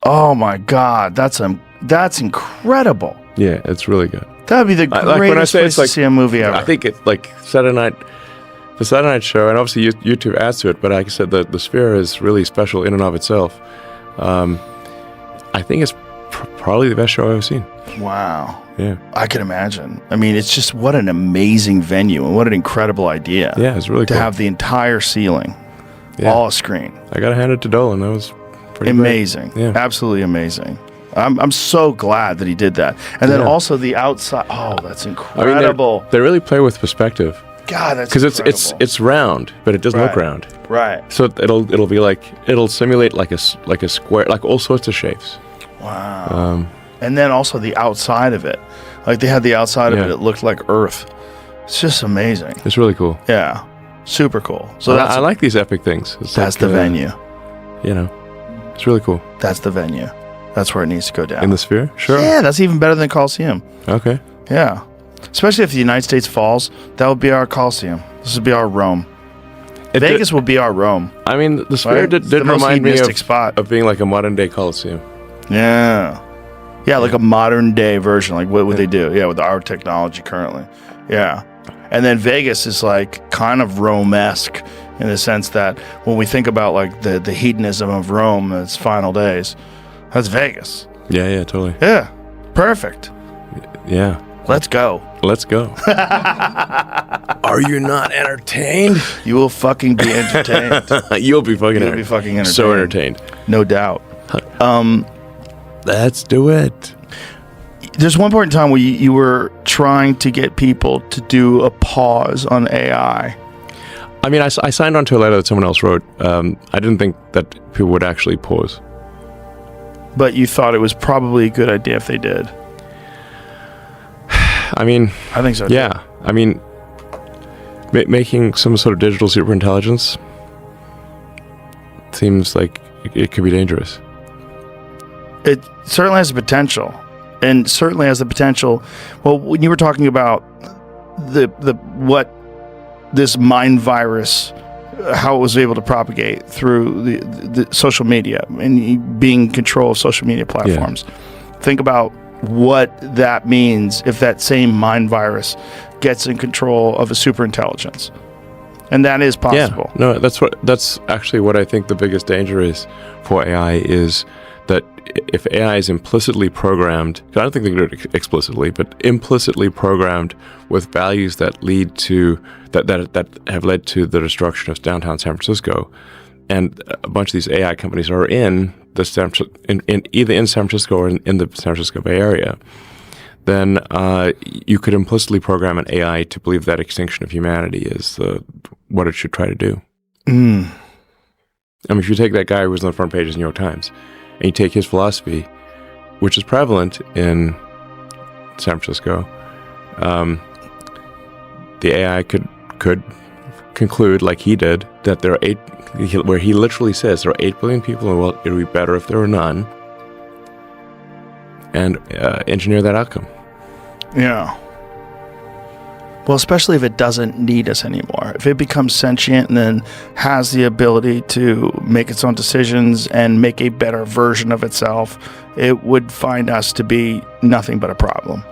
Oh my God, that's incredible. Yeah, it's really good. That would be the greatest place to see a movie ever. I think it's like the Saturday Night Show, and obviously YouTube adds to it, but like I said, the Sphere is really special in and of itself. I think it's probably the best show I've ever seen. Wow. Yeah. I can imagine. I mean, it's just what an amazing venue and what an incredible idea. Yeah, it's really cool. To have the entire ceiling, all a screen. I got to hand it to Dolan. That was pretty amazing. Great. Yeah. Absolutely amazing. I'm so glad that he did that. And then also the outside. Oh, that's incredible. I mean, they really play with perspective. God, that's incredible. Because it's round, but it doesn't look round. Right. So it'll be like, it'll simulate like a square, like all sorts of shapes. Wow. And then also the outside of it. Like they had the outside of it, it looked like Earth. It's just amazing. It's really cool. Yeah. Super cool. So I like these epic things. That's the venue. You know, it's really cool. That's the venue. That's where it needs to go down. In the Sphere? Sure. Yeah, that's even better than Coliseum. Okay. Yeah. Especially if the United States falls, that would be our Coliseum. This would be our Rome. Vegas will be our Rome. I mean, the Sphere did remind me of being like a modern day Coliseum. Yeah. Yeah, like a modern day version. Like what would they do? Yeah, with our technology currently. Yeah. And then Vegas is like kind of Rome-esque in the sense that when we think about like the hedonism of Rome, its final days, that's Vegas. Yeah, totally. Yeah. Perfect. Yeah. Let's go. Let's go. Are you not entertained? You will fucking be entertained. You'll be fucking entertained. So entertained. No doubt. Let's do it. There's one point in time where you were trying to get people to do a pause on AI. I mean, I signed on to a letter that someone else wrote. I didn't think that people would actually pause. But you thought it was probably a good idea if they did. I mean, I think so. Yeah. I mean, making some sort of digital superintelligence seems like it could be dangerous. It certainly has the potential. And certainly has the potential. Well, when you were talking about what this mind virus, how it was able to propagate through the social media and being in control of social media platforms. Yeah. Think about what that means if that same mind virus gets in control of a superintelligence. And that is possible. Yeah, no, that's actually what I think the biggest danger is for AI is that if AI is implicitly programmed, I don't think they can do it explicitly, but implicitly programmed with values that lead to that have led to the destruction of downtown San Francisco, and a bunch of these AI companies are in either in San Francisco or in the San Francisco Bay Area, then you could implicitly program an AI to believe that extinction of humanity is what it should try to do. I mean, if you take that guy who was on the front page of the New York Times, and you take his philosophy, which is prevalent in San Francisco, the AI could conclude, like he did, that there are where he literally says there are 8 billion people in the world, it would be better if there were none, and engineer that outcome. Yeah. Well, especially if it doesn't need us anymore. If it becomes sentient and then has the ability to make its own decisions and make a better version of itself, it would find us to be nothing but a problem.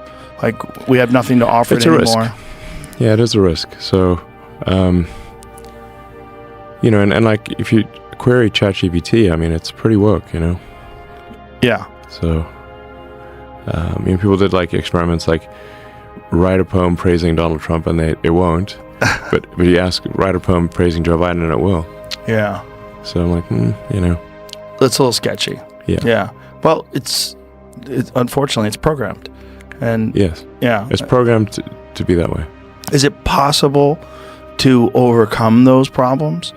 Like, we have nothing to offer it anymore. Risk. Yeah, it is a risk. So, and like, if you query ChatGPT, I mean, it's pretty woke, Yeah. So, people did, like, experiments, like, write a poem praising Donald Trump, and it won't. but you ask, write a poem praising Joe Biden, and it will. Yeah. So I'm like, That's a little sketchy. Yeah. Yeah. Well, it's unfortunately, it's programmed. And yes. Yeah. It's programmed to be that way. Is it possible to overcome those problems?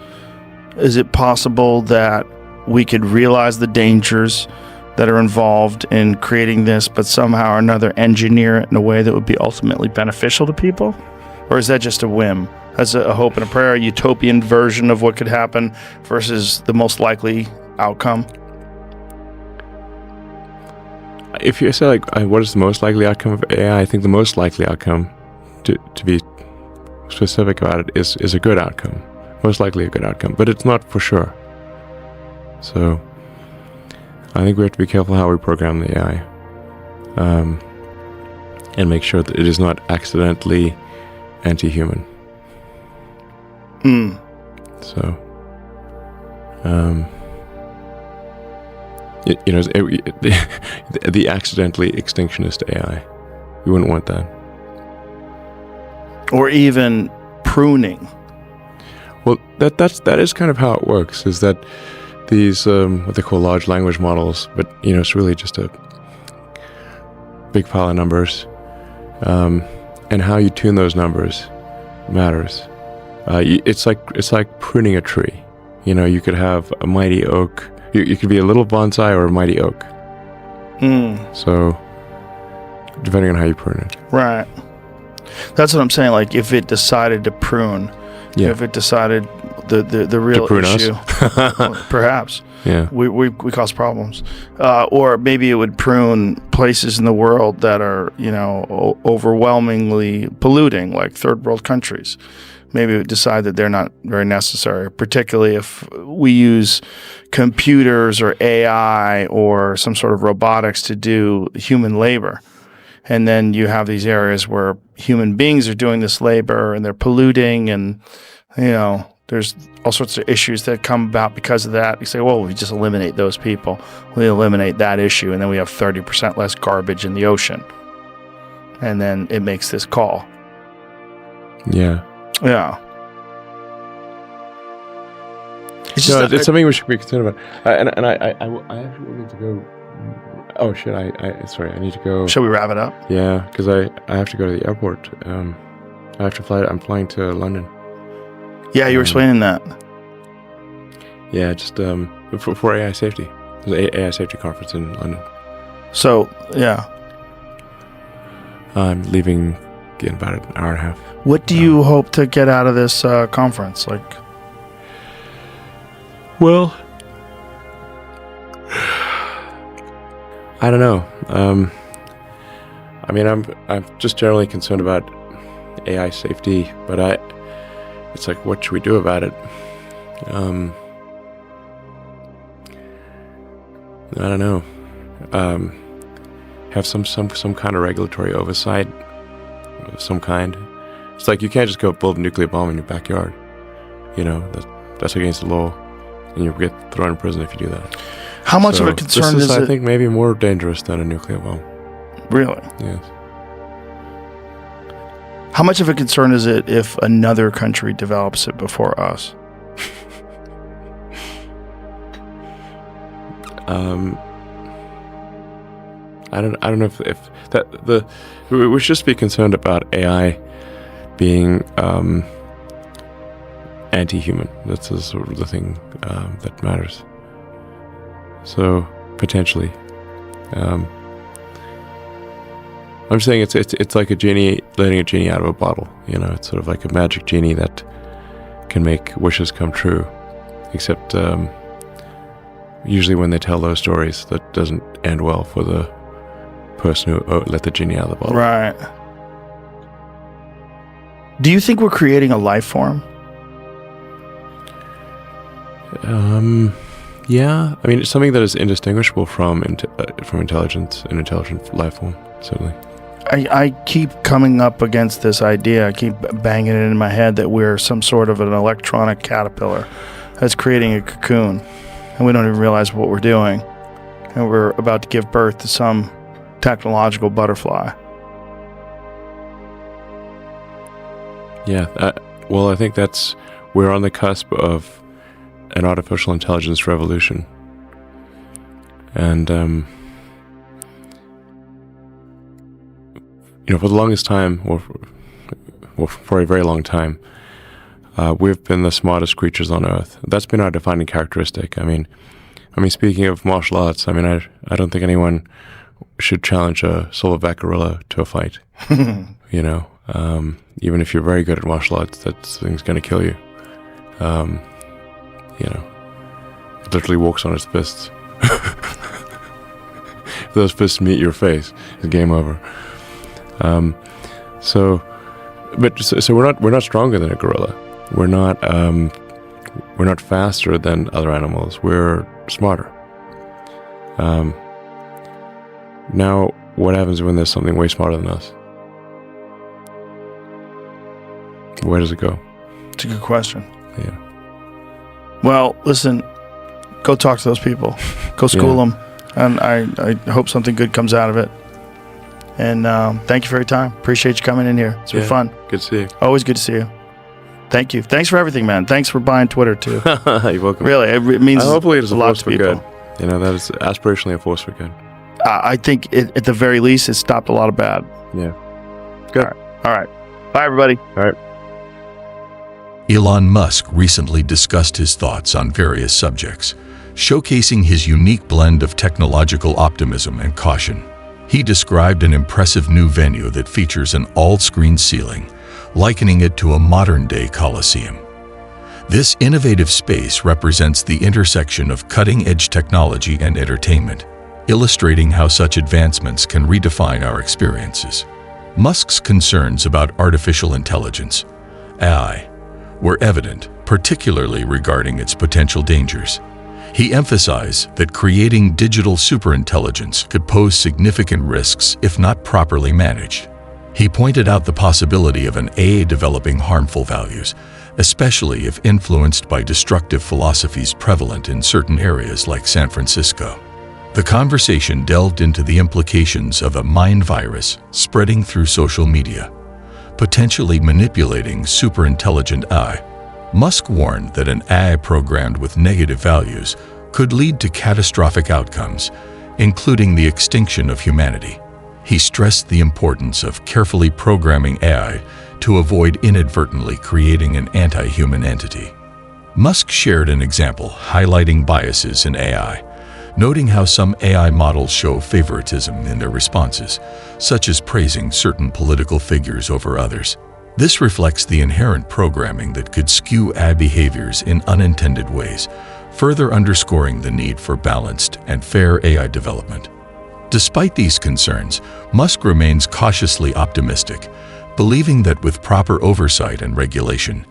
Is it possible that we could realize the dangers that are involved in creating this, but somehow or another engineer it in a way that would be ultimately beneficial to people? Or is that just a whim? That's a hope and a prayer, a utopian version of what could happen versus the most likely outcome? If you say, like, what is the most likely outcome of AI, I think the most likely outcome, to be specific about it, is a good outcome. Most likely a good outcome, but it's not for sure. So, I think we have to be careful how we program the AI, and make sure that it is not accidentally anti-human. So, the accidentally extinctionist AI, you wouldn't want that. Or even pruning. Well, that is kind of how it works. Is that these what they call large language models, but it's really just a big pile of numbers, and how you tune those numbers matters. It's like pruning a tree. You could have a mighty oak. You could be a little bonsai or a mighty oak. So, depending on how you prune it. Right. That's what I'm saying. Like, if it decided to prune, if it decided the real issue, perhaps, we cause problems, or maybe it would prune places in the world that are overwhelmingly polluting, like third world countries. Maybe it would decide that they're not very necessary, particularly if we use computers or AI or some sort of robotics to do human labor. And then you have these areas where human beings are doing this labor and they're polluting, and there's all sorts of issues that come about because of that. You say, well, we just eliminate those people. We eliminate that issue, and then we have 30% less garbage in the ocean. And then it makes this call. Yeah. Yeah. It's something we should be concerned about. And I actually wanted to go. Oh shit! Sorry. I need to go. Shall we wrap it up? Yeah, because I have to go to the airport. I have to fly. I'm flying to London. Yeah, you were explaining that. Yeah, just for AI safety. There's an AI safety conference in London. So yeah, I'm leaving in about an hour and a half. What do you hope to get out of this conference? Well, I don't know. I'm just generally concerned about AI safety, but it's like, what should we do about it? I don't know. Have some kind of regulatory oversight of some kind. It's like you can't just go build a nuclear bomb in your backyard. That's against the law, and you get thrown in prison if you do that. How much of a concern is it? I think maybe more dangerous than a nuclear bomb. Really? Yes. How much of a concern is it if another country develops it before us? I don't know if that we should just be concerned about AI being anti-human. That's sort of the thing that matters. So potentially, I'm saying it's like a genie letting a genie out of a bottle. It's sort of like a magic genie that can make wishes come true. Except usually when they tell those stories, that doesn't end well for the person who let the genie out of the bottle. Right. Do you think we're creating a life form? Yeah. It's something that is indistinguishable from intelligence, an intelligent life form, certainly. I keep coming up against this idea. I keep banging it in my head that we're some sort of an electronic caterpillar that's creating a cocoon, and we don't even realize what we're doing. And we're about to give birth to some technological butterfly. Yeah. Well, I think we're on the cusp of an artificial intelligence revolution. And, for the longest time, or for a very long time, we've been the smartest creatures on Earth. That's been our defining characteristic. I mean, speaking of martial arts, I don't think anyone should challenge a silverback gorilla to a fight. Even if you're very good at martial arts, that thing's going to kill you. It literally walks on its fists. If those fists meet your face, it's game over. So we're not stronger than a gorilla. We're not faster than other animals. We're smarter. Now, what happens when there's something way smarter than us? Where does it go? It's a good question. Yeah. Well, listen, go talk to those people. Go school them. And I hope something good comes out of it. And thank you for your time. Appreciate you coming in here. It's been fun. Good to see you. Always good to see you. Thank you. Thanks for everything, man. Thanks for buying Twitter, too. You're welcome. Really, it means hopefully it's a lot force to for people. good. You know, that is aspirationally a force for good. I think at the very least, it stopped a lot of bad. Yeah. Good. All right. Bye, everybody. All right. Elon Musk recently discussed his thoughts on various subjects, showcasing his unique blend of technological optimism and caution. He described an impressive new venue that features an all-screen ceiling, likening it to a modern-day Colosseum. This innovative space represents the intersection of cutting-edge technology and entertainment, illustrating how such advancements can redefine our experiences. Musk's concerns about artificial intelligence, AI, were evident, particularly regarding its potential dangers. He emphasized that creating digital superintelligence could pose significant risks if not properly managed. He pointed out the possibility of an AI developing harmful values, especially if influenced by destructive philosophies prevalent in certain areas like San Francisco. The conversation delved into the implications of a mind virus spreading through social media, potentially manipulating superintelligent AI. Musk warned that an AI programmed with negative values could lead to catastrophic outcomes, including the extinction of humanity. He stressed the importance of carefully programming AI to avoid inadvertently creating an anti-human entity. Musk shared an example highlighting biases in AI, noting how some AI models show favoritism in their responses, such as praising certain political figures over others. This reflects the inherent programming that could skew AI behaviors in unintended ways, further underscoring the need for balanced and fair AI development. Despite these concerns, Musk remains cautiously optimistic, believing that with proper oversight and regulation,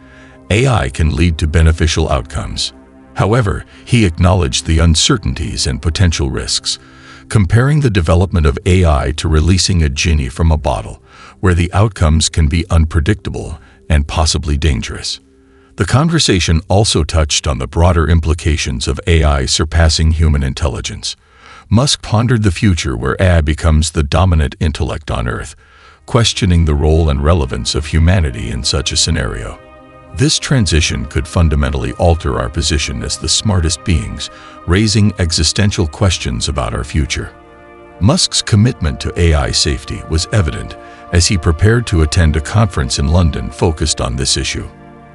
AI can lead to beneficial outcomes. However, he acknowledged the uncertainties and potential risks, comparing the development of AI to releasing a genie from a bottle, where the outcomes can be unpredictable and possibly dangerous. The conversation also touched on the broader implications of AI surpassing human intelligence. Musk pondered the future where AI becomes the dominant intellect on Earth, questioning the role and relevance of humanity in such a scenario. This transition could fundamentally alter our position as the smartest beings, raising existential questions about our future. Musk's commitment to AI safety was evident as he prepared to attend a conference in London focused on this issue.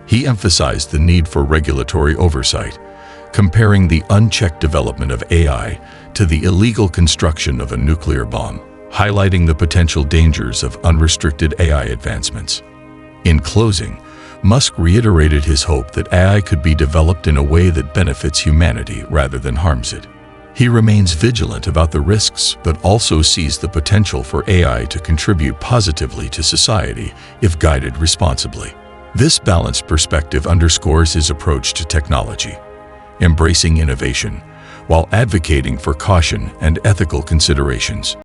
He emphasized the need for regulatory oversight, comparing the unchecked development of AI to the illegal construction of a nuclear bomb, highlighting the potential dangers of unrestricted AI advancements. In closing, Musk reiterated his hope that AI could be developed in a way that benefits humanity rather than harms it. He remains vigilant about the risks but also sees the potential for AI to contribute positively to society if guided responsibly. This balanced perspective underscores his approach to technology, embracing innovation while advocating for caution and ethical considerations.